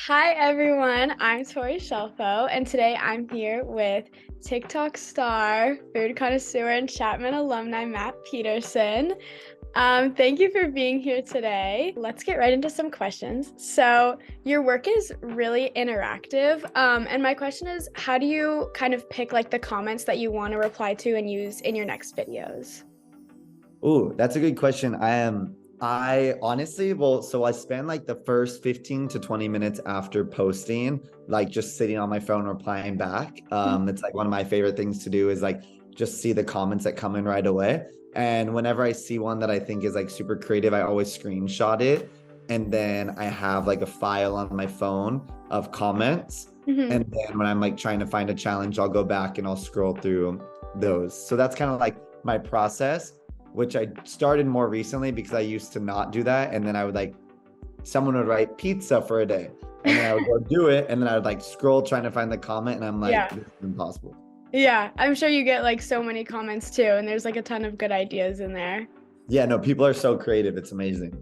Hi everyone, I'm Tori Shelfo, and today I'm here with TikTok star, food connoisseur, and Chapman alumni Matt Peterson. Thank you for being here today. Let's get right into some questions. So, your work is really interactive, and my question is, how do you kind of pick like the comments that you want to reply to and use in your next videos? Oh, that's a good question. I honestly, well, so I spend like the first 15 to 20 minutes after posting, like just sitting on my phone replying back. It's like one of my favorite things to do is like just see the comments that come in right away. And whenever I see one that I think is like super creative, I always screenshot it. And then I have like a file on my phone of comments. Mm-hmm. And then when I'm like trying to find a challenge, I'll go back and I'll scroll through those. So that's kind of like my process, which I started more recently because I used to not do that. And then I would like, someone would write pizza for a day. And then I would go do it. And then I would like scroll trying to find the comment. And I'm like, Yeah. this is impossible. Yeah, I'm sure you get like so many comments too, and there's like a ton of good ideas in there. Yeah, no, people are so creative. It's amazing.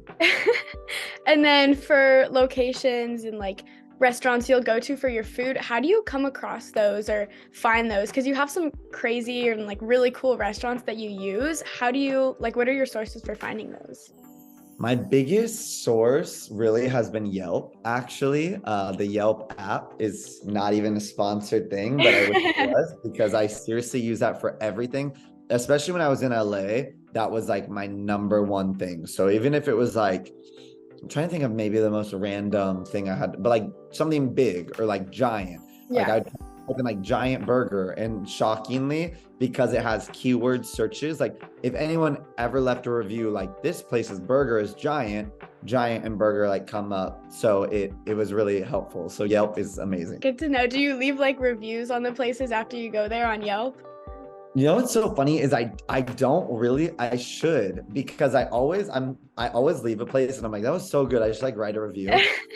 And then for locations and like restaurants you'll go to for your food, how do you come across those or find those? Because you have some crazy and like really cool restaurants that you use. How do you like, what are your sources for finding those? My biggest source really has been Yelp, actually. The Yelp app is not even a sponsored thing, but I wish it was because I seriously use that for everything, especially when I was in LA. That was like my number one thing. So even if it was like, I'm trying to think of maybe the most random thing I had, but like something big or like giant. Like Yeah. I'd type in like giant burger, and shockingly, because it has keyword searches, like if anyone ever left a review like this place's burger is giant, giant and burger like come up. So it was really helpful. So Yelp is amazing. Good to know. Do you leave like reviews on the places after you go there on Yelp? You know what's so funny is I don't really. I should, because I always leave a place and I'm like, that was so good, I just like write a review.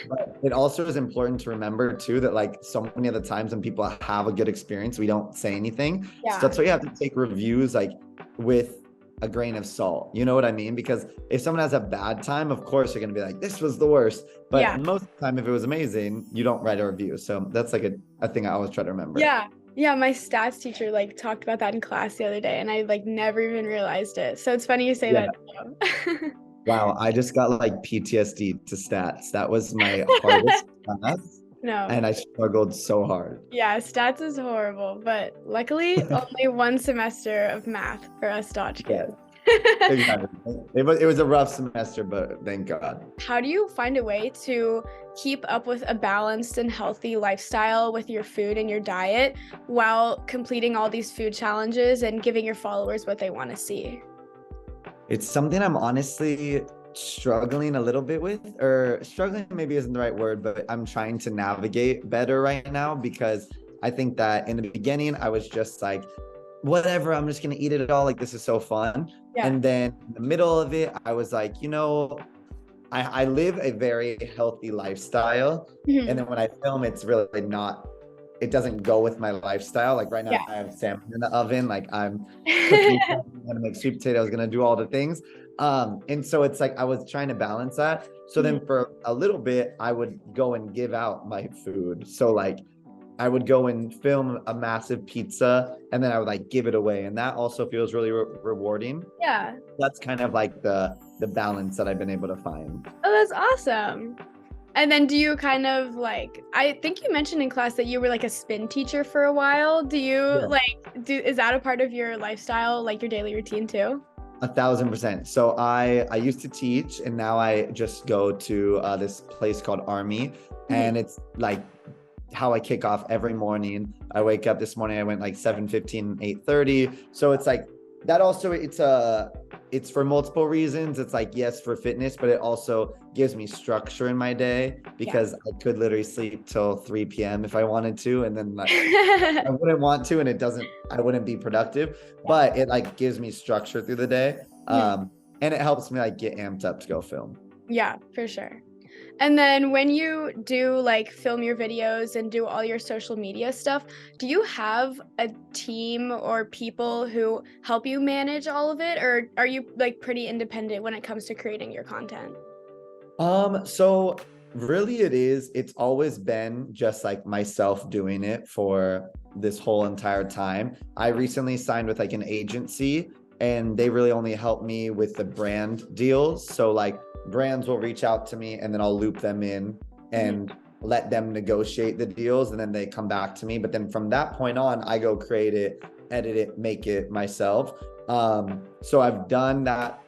But it also is important to remember too that like so many of the times when people have a good experience, we don't say anything. So Yeah. that's why you have to take reviews like with a grain of salt. You know what I mean? Because if someone has a bad time, of course you're gonna be like, this was the worst. Yeah. But most of the time, if it was amazing, you don't write a review. So that's like a thing I always try to remember. Yeah. Yeah, my stats teacher like talked about that in class the other day and I like never even realized it. So it's funny you say Yeah. that too. Wow, I just got like PTSD to stats. That was my hardest class, No. and I struggled so hard. Yeah, stats is horrible, but luckily only one semester of math for us Dodge Yeah, kids. exactly. It was a rough semester, but thank God. How do you find a way to keep up with a balanced and healthy lifestyle with your food and your diet while completing all these food challenges and giving your followers what they want to see? It's something I'm honestly struggling a little bit with, or struggling maybe isn't the right word, but I'm trying to navigate better right now because I think that in the beginning I was just like, whatever, I'm just gonna eat it all. Like this is so fun. Yeah. And then in the middle of it, I was like, I live a very healthy lifestyle. And Mhm. then when I film, it's really not, it doesn't go with my lifestyle. Like right now, Yeah. I have salmon in the oven. Like I'm cooking, I'm gonna make sweet potatoes, gonna do all the things. And so it's like I was trying to balance that. So Mhm. then for a little bit, I would go and give out my food. So like I would go and film a massive pizza and then I would like give it away. And that also feels really rewarding. Yeah. That's kind of like the balance that I've been able to find. Oh, that's awesome. And then do you kind of like, I think you mentioned in class that you were like a spin teacher for a while. Do you Yeah. like, is that a part of your lifestyle, like your daily routine too? 1,000%. So I used to teach, and now I just go to this place called Army, Mhm. and it's like how I kick off every morning. I wake up this morning, I went like 7:15, 8:30. So it's like that also it's for multiple reasons. It's like, yes, for fitness, but it also gives me structure in my day Yeah. because I could literally sleep till 3 p.m. if I wanted to, and then like I wouldn't want to, and I wouldn't be productive, Yeah. but it like gives me structure through the day. Mhm. And it helps me like get amped up to go film. Yeah, for sure. And then when you do like film your videos and do all your social media stuff, do you have a team or people who help you manage all of it, or are you like pretty independent when it comes to creating your content? So Really, it is. It's always been just like myself doing it for this whole entire time. I recently signed with like an agency and they really only help me with the brand deals. So like brands will reach out to me and then I'll loop them in and let them negotiate the deals and then they come back to me. But then from that point on, I go create it, edit it, make it myself. So I've done that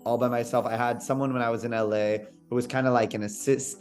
all by myself. I had someone when I was in LA who was kind of like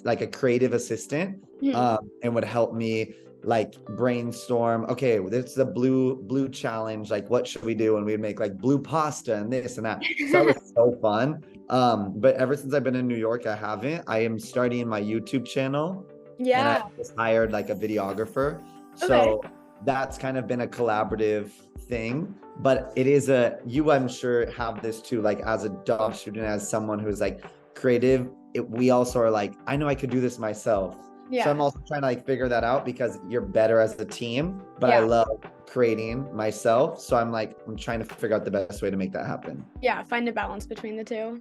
like a creative assistant, and would help me like brainstorm. Okay, this is the blue challenge. Like, what should we do? And we'd make like blue pasta and this and that. So that was so fun. But ever since I've been in New York, I haven't. I am starting my YouTube channel, and I just hired like a videographer. So that's kind of been a collaborative thing. But it is you, I'm sure, have this too, like as a job student, as someone who's like creative, we also are like, I know I could do this myself. So I'm also trying to like figure that out because you're better as a team, but I love creating myself. So I'm trying to figure out the best way to make that happen. Yeah, find a balance between the two.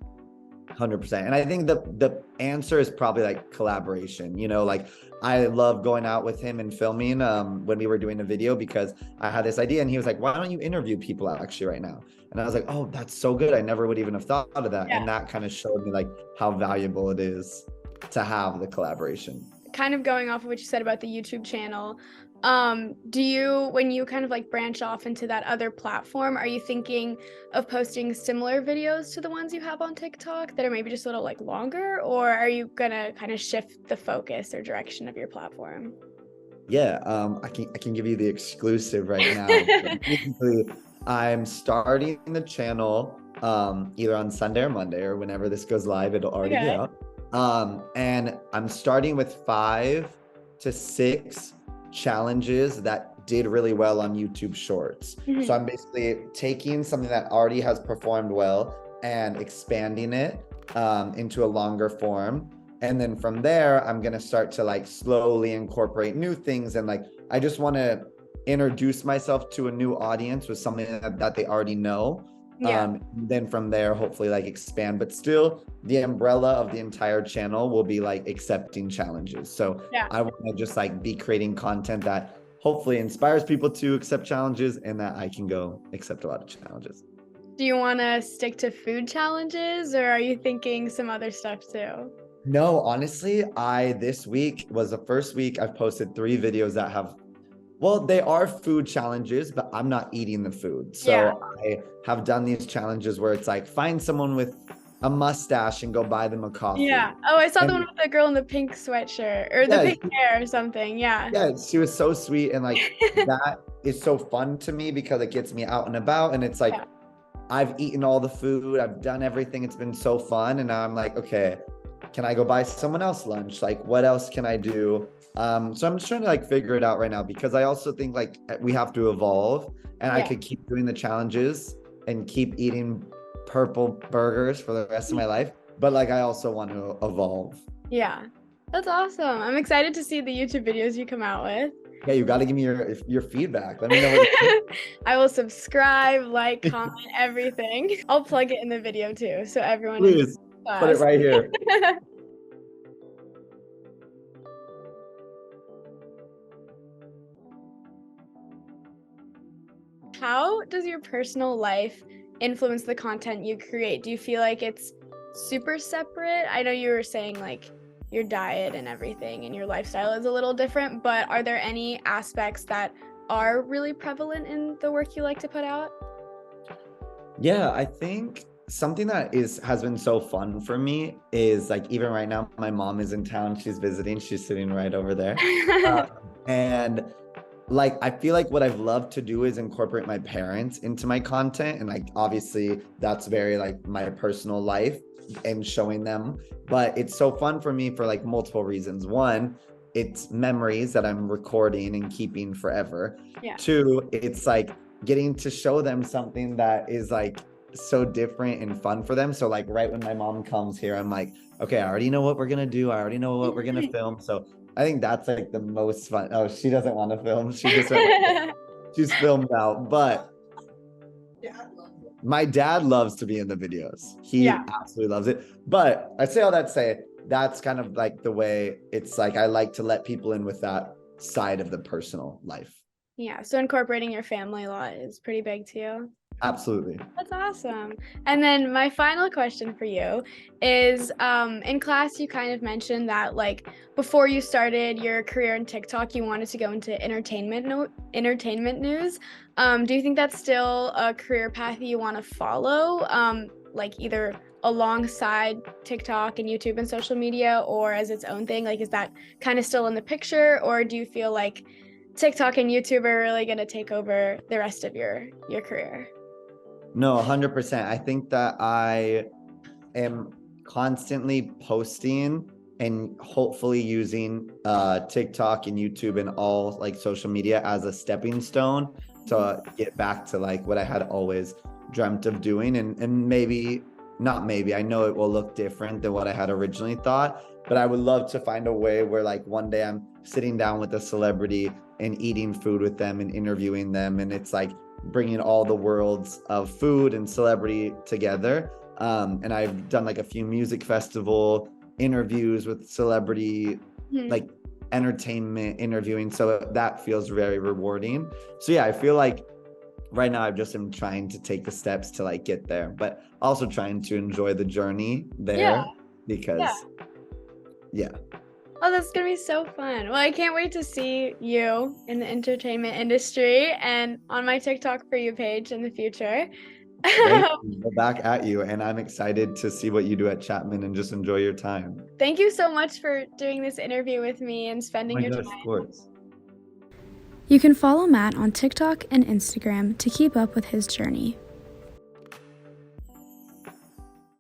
100%. And I think the answer is probably like collaboration. Like I love going out with him and filming when we were doing a video because I had this idea and he was like, why don't you interview people actually right now? And I was like, oh, that's so good. I never would even have thought of that. And that kind of showed me like how valuable it is to have the collaboration. Kind of going off of what you said about the YouTube channel, when you kind of like branch off into that other platform, are you thinking of posting similar videos to the ones you have on TikTok that are maybe just a little like longer, or are you gonna kind of shift the focus or direction of your platform? Yeah, I can give you the exclusive right now. Basically, I'm starting the channel either on Sunday or Monday or whenever this goes live, it'll already be out. And I'm starting with 5 to 6 challenges that did really well on YouTube Shorts. So I'm basically taking something that already has performed well and expanding it into a longer form. And then from there, I'm going to start to like slowly incorporate new things. And like, I just want to introduce myself to a new audience with something that they already know. Then from there, hopefully like expand, but still the umbrella of the entire channel will be like accepting challenges. So I want to just like be creating content that hopefully inspires people to accept challenges and that I can go accept a lot of challenges. Do you want to stick to food challenges or are you thinking some other stuff too? No, honestly, this week was the first week I've posted 3 videos that have, well, they are food challenges, but I'm not eating the food. So I have done these challenges where it's like, find someone with a mustache and go buy them a coffee. Yeah. Oh, I saw the one with the girl in the pink sweatshirt or the pink hair or something. Yeah. Yeah, she was so sweet. And like, that is so fun to me because it gets me out and about. And it's like, I've eaten all the food. I've done everything. It's been so fun. And now I'm like, okay, can I go buy someone else lunch? Like, what else can I do? So I'm just trying to like figure it out right now because I also think like we have to evolve and I could keep doing the challenges and keep eating purple burgers for the rest of my life. But like, I also want to evolve. Yeah, that's awesome. I'm excited to see the YouTube videos you come out with. Yeah, you got to give me your feedback. Let me know what you think. I will subscribe, like, comment, everything. I'll plug it in the video too, so everyone. Please put it right here. How does your personal life influence the content you create? Do you feel like it's super separate? I know you were saying like your diet and everything and your lifestyle is a little different, but are there any aspects that are really prevalent in the work you like to put out? Yeah, I think something that has been so fun for me is like, even right now, my mom is in town, she's visiting, she's sitting right over there. And like, I feel like what I've loved to do is incorporate my parents into my content. And like, obviously that's very like my personal life and showing them, but it's so fun for me for like multiple reasons. One, it's memories that I'm recording and keeping forever. 2, it's like getting to show them something that is like so different and fun for them. So like right when my mom comes here, I'm like, okay, I already know what we're gonna do. I already know what we're gonna film. So I think that's like the most fun. Oh, she doesn't want to film. She just she's filmed out. But my dad loves to be in the videos. He absolutely loves it. But I say all that to say, that's kind of like the way it's like I like to let people in with that side of the personal life. Yeah, so incorporating your family a lot is pretty big too. Absolutely. That's awesome. And then my final question for you is in class you kind of mentioned that like before you started your career in TikTok you wanted to go into entertainment news. Do you think that's still a career path you want to follow? Like either alongside TikTok and YouTube and social media or as its own thing? Like is that kind of still in the picture or do you feel like TikTok and YouTube are really going to take over the rest of your career? No, 100%. I think that I am constantly posting and hopefully using TikTok and YouTube and all like social media as a stepping stone to get back to like what I had always dreamt of doing. And maybe, not maybe, I know it will look different than what I had originally thought, but I would love to find a way where like one day I'm sitting down with a celebrity and eating food with them and interviewing them. And it's like bringing all the worlds of food and celebrity together. And I've done like a few music festival interviews with celebrity, like entertainment interviewing. So that feels very rewarding. So yeah, I feel like right now I just am trying to take the steps to like get there, but also trying to enjoy the journey there because yeah. Oh, that's gonna be so fun. Well, I can't wait to see you in the entertainment industry and on my TikTok For You page in the future. Thank you. Go back at you. And I'm excited to see what you do at Chapman and just enjoy your time. Thank you so much for doing this interview with me and Oh spending my your gosh, time. of course. You can follow Matt on TikTok and Instagram to keep up with his journey.